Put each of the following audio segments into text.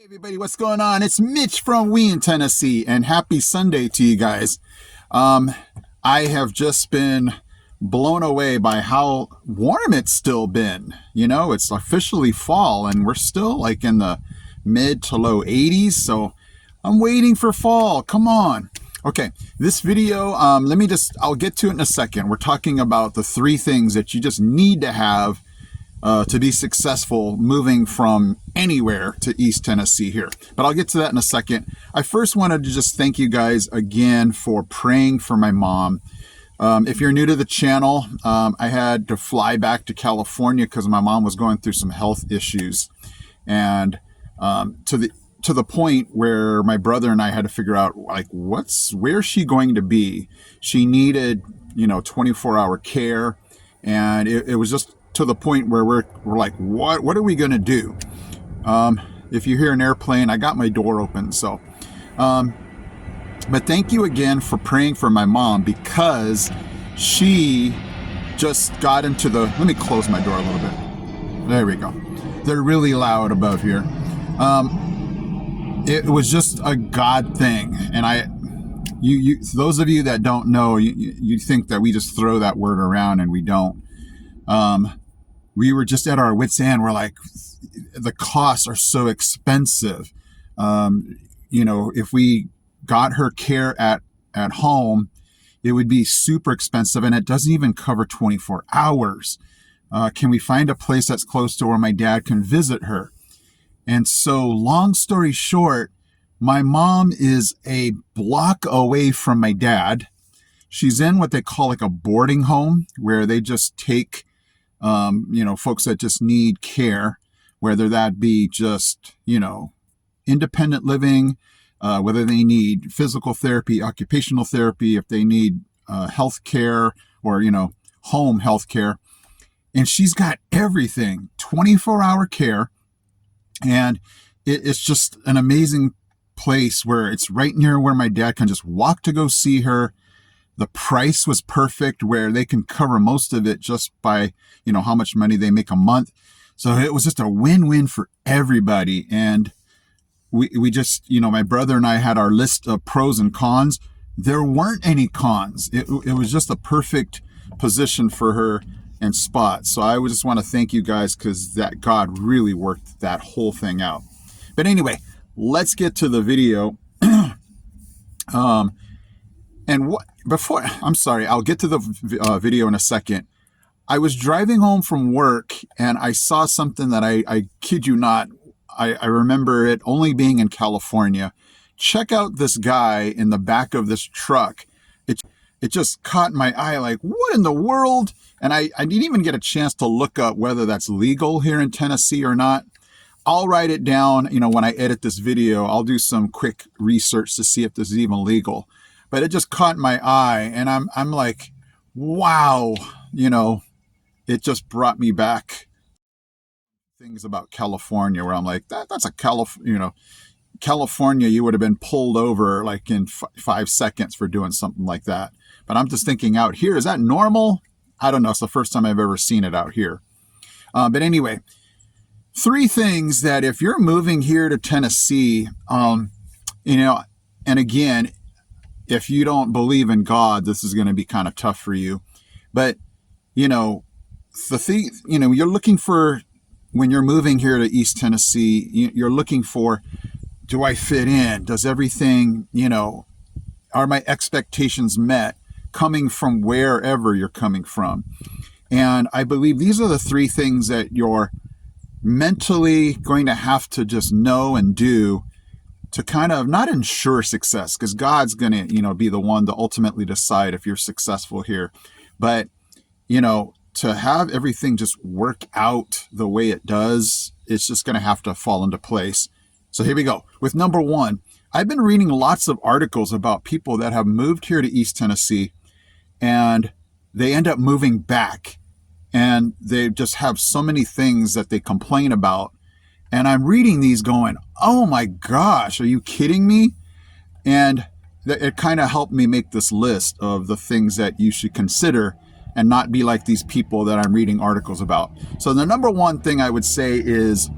Everybody, what's going on? It's Mitch from We in Tennessee, and happy Sunday to you guys. I have just been blown away by how warm it's still been. You know, it's officially fall, and we're still like in the mid to low 80s, so I'm waiting for fall. Come on. Okay, this video, I'll get to it in a second. We're talking about the three things that you just need to have to be successful moving from anywhere to East Tennessee here. But I'll get to that in a second. I first wanted to just thank you guys again for praying for my mom. If you're new to the channel, I had to fly back to California because my mom was going through some health issues. And to the point where my brother and I had to figure out, like, where's she going to be? She needed, 24-hour care. And it was just to the point where we're like, what are we going to do? If you hear an airplane, I got my door open. So, but thank you again for praying for my mom, because she just got into let me close my door a little bit. There we go. They're really loud above here. It was just a God thing. And those of you that don't know, you think that we just throw that word around, and we don't. We were just at our wits' end. We're like, the costs are so expensive. If we got her care at home, it would be super expensive, and it doesn't even cover 24 hours. Can we find a place that's close to where my dad can visit her? And so, long story short, my mom is a block away from my dad. She's in what they call like a boarding home, where they just take folks that just need care, whether that be just, independent living, whether they need physical therapy, occupational therapy, if they need health care or, home health care. And she's got everything, 24-hour care. And it's just an amazing place where it's right near where my dad can just walk to go see her. The price was perfect, where they can cover most of it just by, how much money they make a month. So it was just a win-win for everybody. And we just, my brother and I had our list of pros and cons. There weren't any cons. It was just a perfect position for her and spot. So I would just want to thank you guys, because that God really worked that whole thing out. But anyway, let's get to the video. I'll get to the video in a second. I was driving home from work, and I saw something that I kid you not, I remember it only being in California. Check out this guy in the back of this truck. It just caught my eye, like, what in the world? And I didn't even get a chance to look up whether that's legal here in Tennessee or not. I'll write it down, when I edit this video. I'll do some quick research to see if this is even legal. But it just caught my eye, and I'm like, wow, it just brought me back things about California, where I'm like, that's a California, you would have been pulled over like in 5 seconds for doing something like that. But I'm just thinking, out here, is that normal? I don't know. It's the first time I've ever seen it out here. But anyway, three things that if you're moving here to Tennessee, and again, if you don't believe in God, this is going to be kind of tough for you. But, the thing, you're looking for, when you're moving here to East Tennessee, you're looking for, do I fit in? Does everything, are my expectations met, coming from wherever you're coming from? And I believe these are the three things that you're mentally going to have to just know and do to kind of not ensure success, because God's going to, be the one to ultimately decide if you're successful here. But, to have everything just work out the way it does, it's just going to have to fall into place. So here we go. With number one, I've been reading lots of articles about people that have moved here to East Tennessee, and they end up moving back, and they just have so many things that they complain about. And I'm reading these going, oh my gosh, are you kidding me? And it kind of helped me make this list of the things that you should consider and not be like these people that I'm reading articles about. So the number one thing I would say is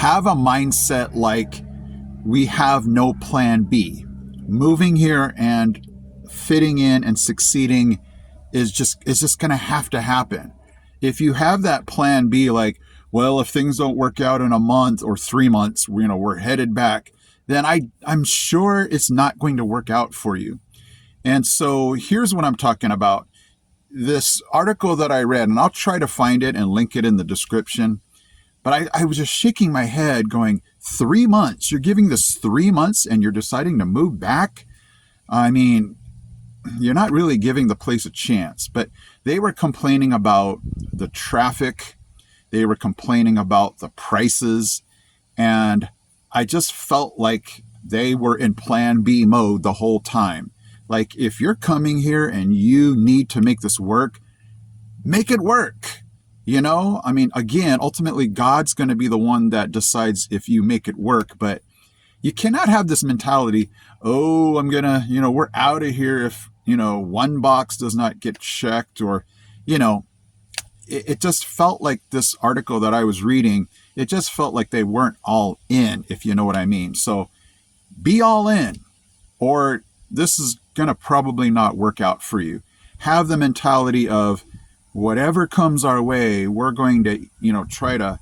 have a mindset like we have no plan B. Moving here and fitting in and succeeding is just going to have to happen. If you have that plan B, like, well, if things don't work out in a month or 3 months, we're headed back, then I'm sure it's not going to work out for you. And so here's what I'm talking about. This article that I read, and I'll try to find it and link it in the description. But I was just shaking my head going, 3 months? You're giving this 3 months and you're deciding to move back? I mean, you're not really giving the place a chance. But they were complaining about the traffic. They were complaining about the prices. And I just felt like they were in plan B mode the whole time. Like, if you're coming here and you need to make this work, make it work. I mean, again, ultimately, God's going to be the one that decides if you make it work. But you cannot have this mentality, oh, I'm going to, we're out of here if, one box does not get checked, or, it just felt like this article that I was reading, it just felt like they weren't all in, if you know what I mean. So be all in, or this is going to probably not work out for you. Have the mentality of, whatever comes our way, we're going to, try to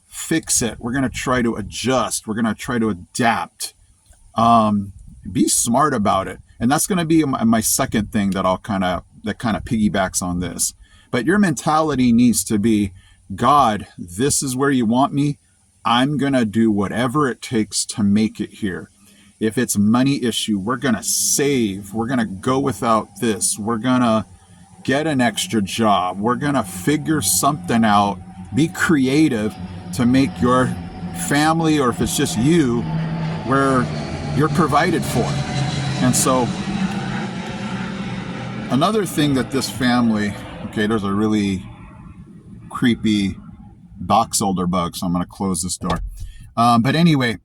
fix it. We're going to try to adjust. We're going to try to adapt. Be smart about it. And that's going to be my second thing that that kind of piggybacks on this. But your mentality needs to be, God, this is where you want me. I'm going to do whatever it takes to make it here. If it's money issue, we're going to save. We're going to go without this. We're going to get an extra job. We're going to figure something out. Be creative to make your family, or if it's just you, where you're provided for. And so another thing that this family, okay, there's a really creepy box elder bug, so I'm going to close this door. But anyway,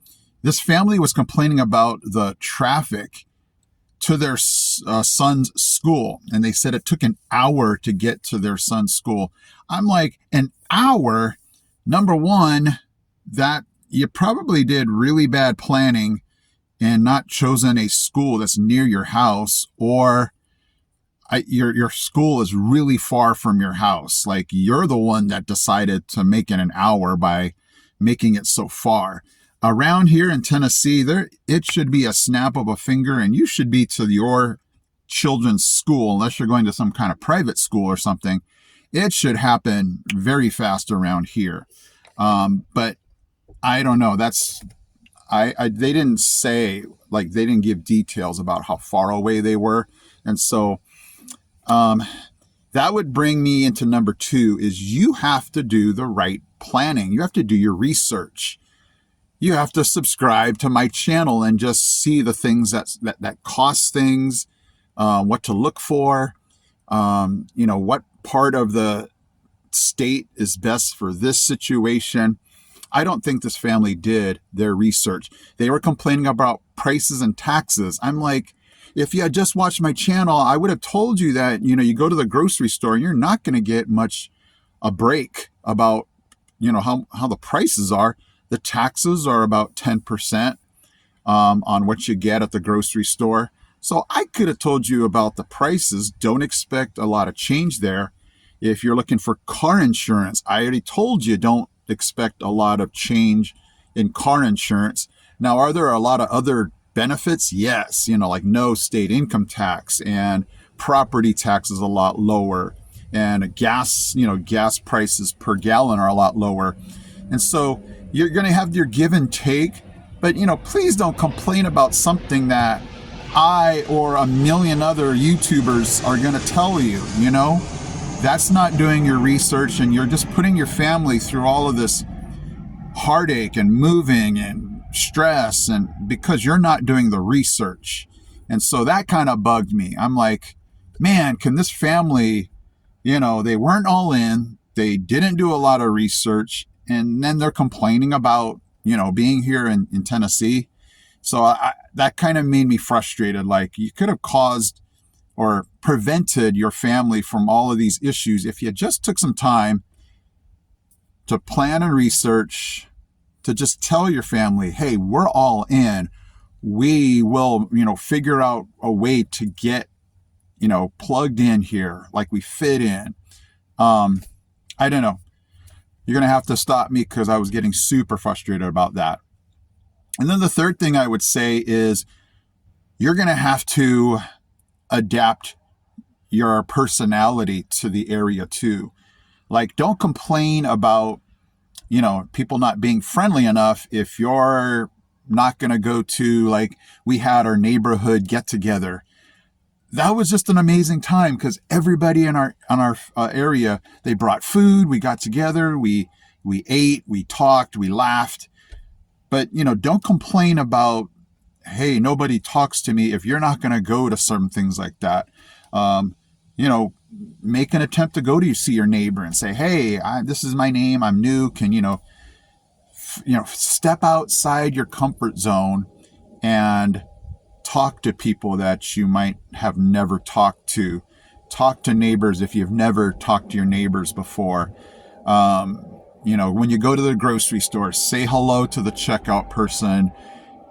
this family was complaining about the traffic to their son's school. And they said it took an hour to get to their son's school. I'm like, an hour? Number one, that you probably did really bad planning and not chosen a school that's near your house, or your school is really far from your house. Like, you're the one that decided to make it an hour by making it so far. Around here in Tennessee, it should be a snap of a finger and you should be to your children's school, unless you're going to some kind of private school or something. It should happen very fast around here. But I don't know. They didn't say, like, they didn't give details about how far away they were. And so that would bring me into number 2, is you have to do the right planning. You have to do your research. You have to subscribe to my channel and just see the things that cost things, what to look for, what part of the state is best for this situation. I don't think this family did their research. They were complaining about prices and taxes. I'm like, if you had just watched my channel, I would have told you that, you go to the grocery store and you're not going to get much a break about, how the prices are. The taxes are about 10% on what you get at the grocery store. So I could have told you about the prices. Don't expect a lot of change there. If you're looking for car insurance, I already told you don't expect a lot of change in car insurance. Now, are there a lot of other benefits? Yes, like no state income tax, and property tax is a lot lower, and gas prices per gallon are a lot lower. And so you're going to have your give and take, but please don't complain about something that I or a million other YouTubers are going to tell you. That's not doing your research, and you're just putting your family through all of this heartache and moving and stress, and because you're not doing the research. And so that kind of bugged me. I'm like, man, can this family, they weren't all in, they didn't do a lot of research, and then they're complaining about, being here in Tennessee. So that kind of made me frustrated. Like, you could have caused or prevented your family from all of these issues if you just took some time to plan and research, to just tell your family, hey, we're all in. We will, figure out a way to get, plugged in here, like we fit in. I don't know. You're going to have to stop me because I was getting super frustrated about that. And then the third thing I would say is you're going to have to adapt your personality to the area too. Like, don't complain about, people not being friendly enough if you're not going to go to, like, we had our neighborhood get together. That was just an amazing time because everybody in our area, they brought food, we got together, we ate, we talked, we laughed. But, don't complain about, hey, nobody talks to me if you're not going to go to some things like that. Make an attempt to go to see your neighbor and say, hey, this is my name, I'm new. Can, step outside your comfort zone and talk to people that you might have never talked to. Talk to neighbors if you've never talked to your neighbors before. When you go to the grocery store, say hello to the checkout person,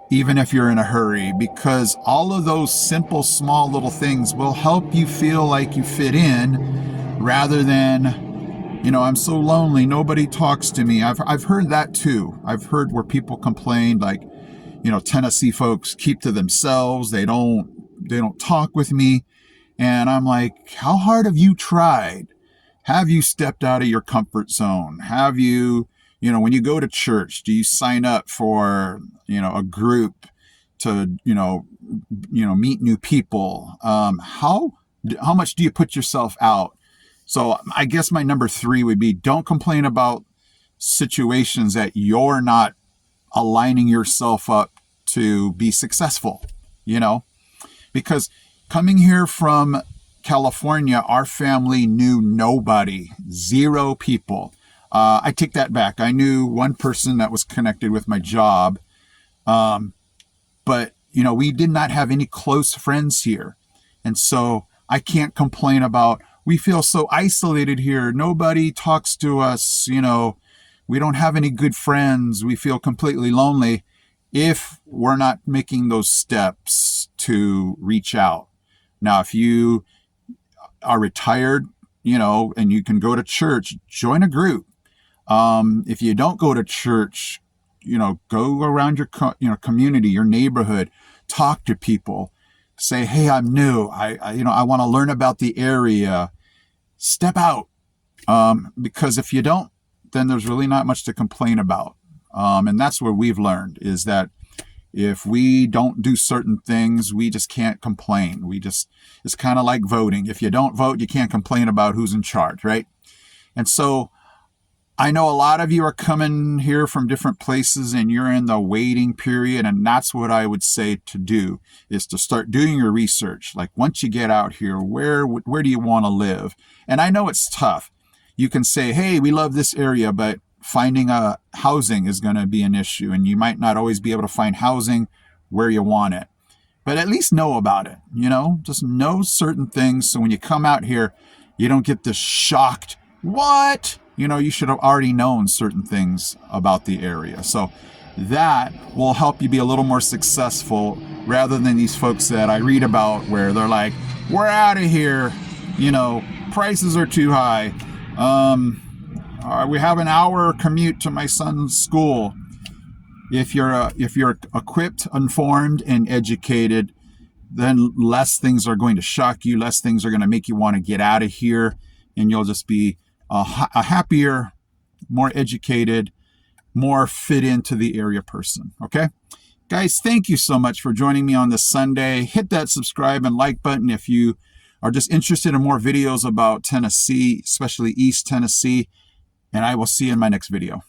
even if you're in a hurry, because all of those simple, small little things will help you feel like you fit in rather than, I'm so lonely, nobody talks to me. I've heard that too. I've heard where people complained like, Tennessee folks keep to themselves. They don't talk with me. And I'm like, how hard have you tried? Have you stepped out of your comfort zone? Have you, when you go to church, do you sign up for, a group to, meet new people? How much do you put yourself out? So I guess my number 3 would be, don't complain about situations that you're not aligning yourself up to be successful, because coming here from California, our family knew nobody, 0 people. I take that back. I knew one person that was connected with my job. But, we did not have any close friends here. And so I can't complain about, we feel so isolated here. Nobody talks to us. We don't have any good friends. We feel completely lonely if we're not making those steps to reach out. Now, if you are retired, and you can go to church, join a group. If you don't go to church, go around your, community, your neighborhood, talk to people, say, hey, I'm new. I want to learn about the area. Step out. Because if you don't, then there's really not much to complain about. And that's where we've learned is that if we don't do certain things, we just can't complain. It's kind of like voting. If you don't vote, you can't complain about who's in charge, right? And so I know a lot of you are coming here from different places and you're in the waiting period. And that's what I would say to do is to start doing your research. Like once you get out here, where do you want to live? And I know it's tough. You can say, hey, we love this area, but finding a housing is going to be an issue. And you might not always be able to find housing where you want it. But at least know about it, just know certain things. So when you come out here, you don't get this shocked, what? You should have already known certain things about the area. So that will help you be a little more successful rather than these folks that I read about where they're like, we're out of here. Prices are too high. We have an hour commute to my son's school. If you're equipped, informed, and educated, then less things are going to shock you. Less things are going to make you want to get out of here. And you'll just be a happier, more educated, more fit into the area person. Okay? Guys, thank you so much for joining me on this Sunday. Hit that subscribe and like button if you are just interested in more videos about Tennessee, especially East Tennessee. And I will see you in my next video.